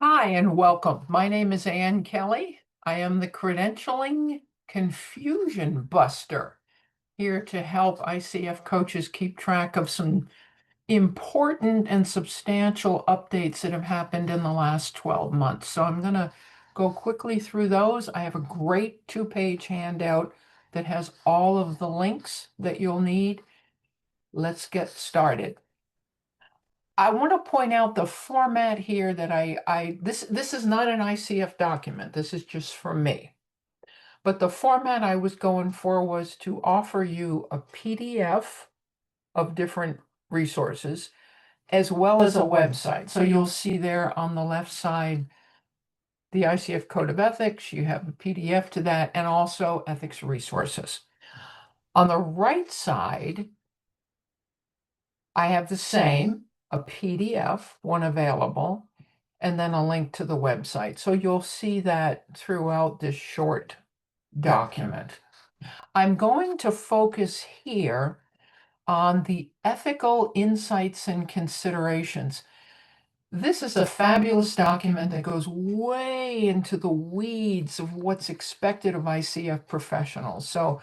Hi and welcome. My name is Ann Kelly. I am the Credentialing Confusion Buster, here to help ICF coaches keep track of some important and substantial updates that have happened in the last 12 months. So I'm going to go quickly through those. I have a great 2-page handout that has all of the links that you'll need. Let's get started. I want to point out the format here that this is not an ICF document. This is just for me. But the format I was going for was to offer you a PDF of different resources as well as a website. So you'll see there on the left side the ICF Code of Ethics. You have a PDF to that and also ethics resources. On the right side, I have the same, a PDF, one available, and then a link to the website. So you'll see that throughout this short document. I'm going to focus here on the ethical insights and considerations. This is a fabulous document that goes way into the weeds of what's expected of ICF professionals. So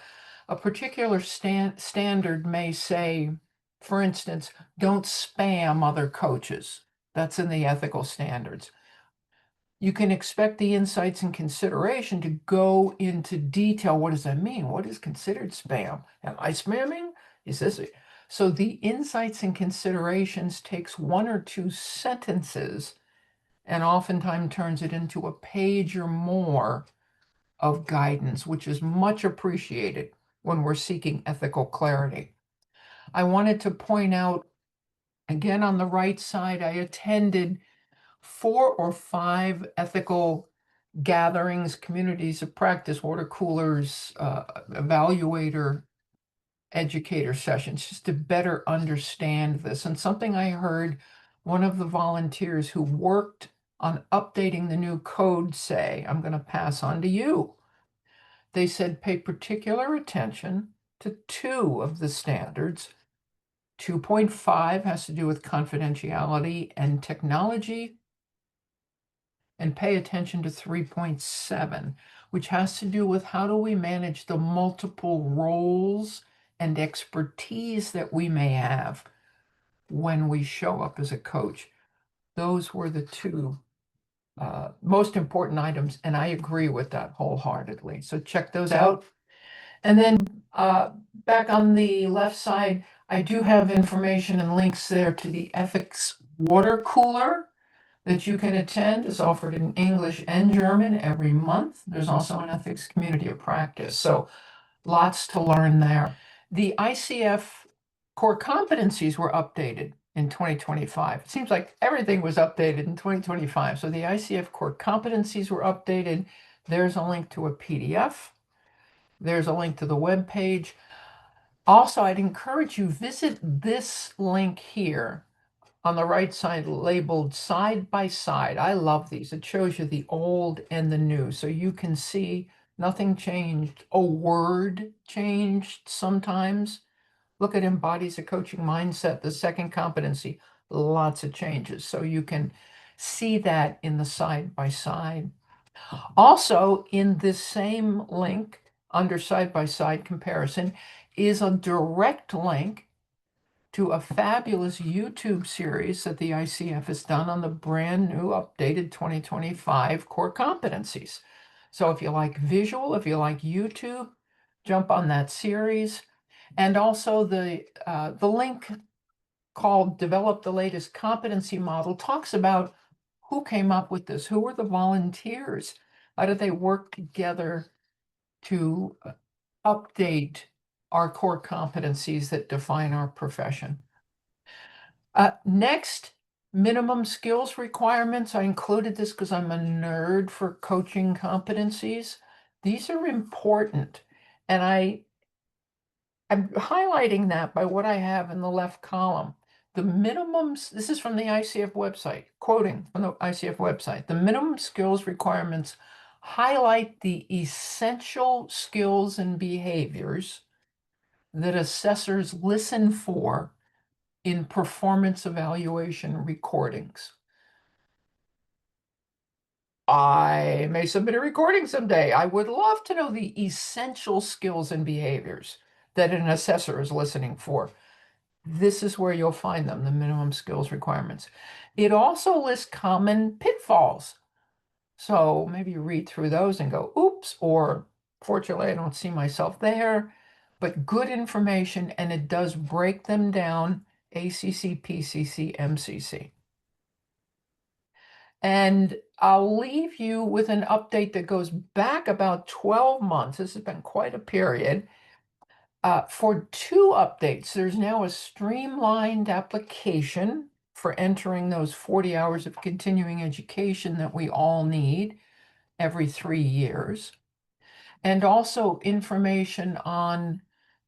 a particular standard may say, for instance, don't spam other coaches. That's in the ethical standards. You can expect the insights and consideration to go into detail. What does that mean? What is considered spam? Am I spamming? Is this? So the insights and considerations takes 1 or 2 sentences and oftentimes turns it into a page or more of guidance, which is much appreciated when we're seeking ethical clarity. I wanted to point out, again, on the right side, I attended 4 or 5 ethical gatherings, communities of practice, water coolers, evaluator, educator sessions, just to better understand this. And something I heard one of the volunteers who worked on updating the new code say, I'm going to pass on to you. They said pay particular attention to 2 of the standards. 2.5 has to do with confidentiality and technology, and pay attention to 3.7, which has to do with how do we manage the multiple roles and expertise that we may have when we show up as a coach. Those were the 2 most important items, and I agree with that wholeheartedly. So check those out. And then back on the left side, I do have information and links there to the ethics water cooler that you can attend. Is offered in English and German every month. There's also an ethics community of practice. So lots to learn there. The ICF core competencies were updated in 2025. It seems like everything was updated in 2025. So the ICF core competencies were updated. There's a link to a PDF. There's a link to the web page. Also, I'd encourage you visit this link here on the right side labeled side by side. I love these. It shows you the old and the new. So you can see nothing changed. A word changed sometimes. Look at embodies a coaching mindset, the second competency, lots of changes. So you can see that in the side by side. Also, in this same link under side by side comparison is a direct link to a fabulous YouTube series that the ICF has done on the brand new updated 2025 core competencies. So if you like visual, if you like YouTube, jump on that series. And also the link called Develop the Latest Competency Model talks about who came up with this, who were the volunteers, how did they work together to update our core competencies that define our profession. Next, minimum skills requirements. I included this because I'm a nerd for coaching competencies. These are important. And I'm highlighting that by what I have in the left column. The minimums, this is from the ICF website, quoting from the ICF website. The minimum skills requirements highlight the essential skills and behaviors that assessors listen for in performance evaluation recordings. I may submit a recording someday. I would love to know the essential skills and behaviors that an assessor is listening for. This is where you'll find them, the minimum skills requirements. It also lists common pitfalls. So maybe you read through those and go, oops, or fortunately, I don't see myself there. But good information, and it does break them down, ACC, PCC, MCC. And I'll leave you with an update that goes back about 12 months. This has been quite a period. For 2 updates, there's now a streamlined application for entering those 40 hours of continuing education that we all need every 3 years, and also information on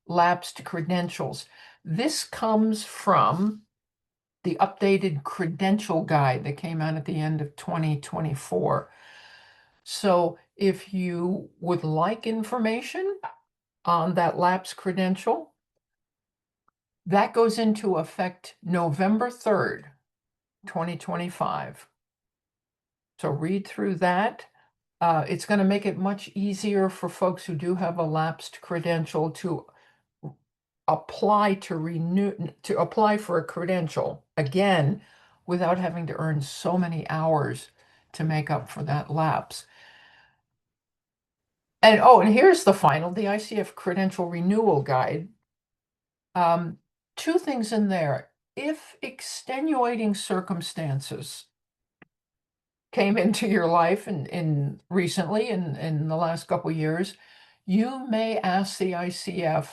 lapsed credentials. This comes from the updated credential guide that came out at the end of 2024. So if you would like information on that lapsed credential, that goes into effect November 3rd, 2025. So read through that. It's going to make it much easier for folks who do have a lapsed credential to apply for a credential again without having to earn so many hours to make up for that lapse. And here's the final, the ICF Credential Renewal Guide. 2 things in there. If extenuating circumstances came into your life recently in the last couple of years, you may ask the ICF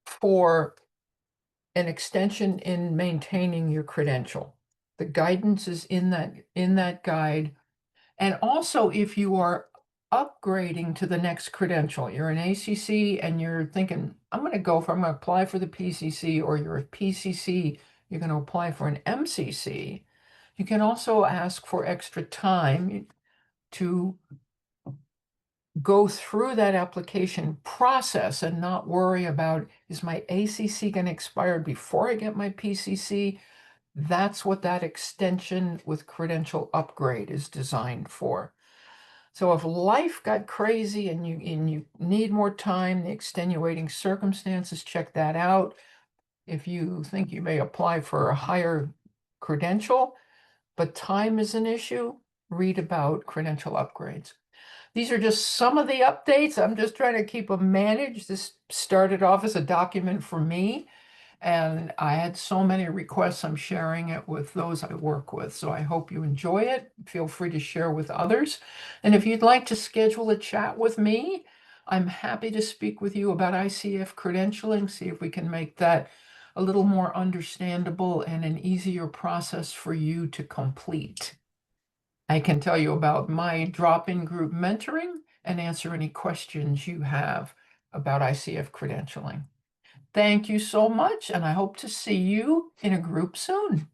for an extension in maintaining your credential. The guidance is in that guide. And also, if you are upgrading to the next credential, you're an ACC and you're thinking, I'm going to apply for the PCC, or you're a PCC, you're going to apply for an MCC, you can also ask for extra time to go through that application process and not worry about, is my ACC going to expire before I get my PCC? That's what that extension with credential upgrade is designed for. So if life got crazy and you need more time, the extenuating circumstances, check that out. If you think you may apply for a higher credential, but time is an issue, read about credential upgrades. These are just some of the updates. I'm just trying to keep them managed. This started off as a document for me, and I had so many requests, I'm sharing it with those I work with. So I hope you enjoy it. Feel free to share with others. And if you'd like to schedule a chat with me, I'm happy to speak with you about ICF credentialing, see if we can make that a little more understandable and an easier process for you to complete. I can tell you about my drop-in group mentoring and answer any questions you have about ICF credentialing. Thank you so much, and I hope to see you in a group soon.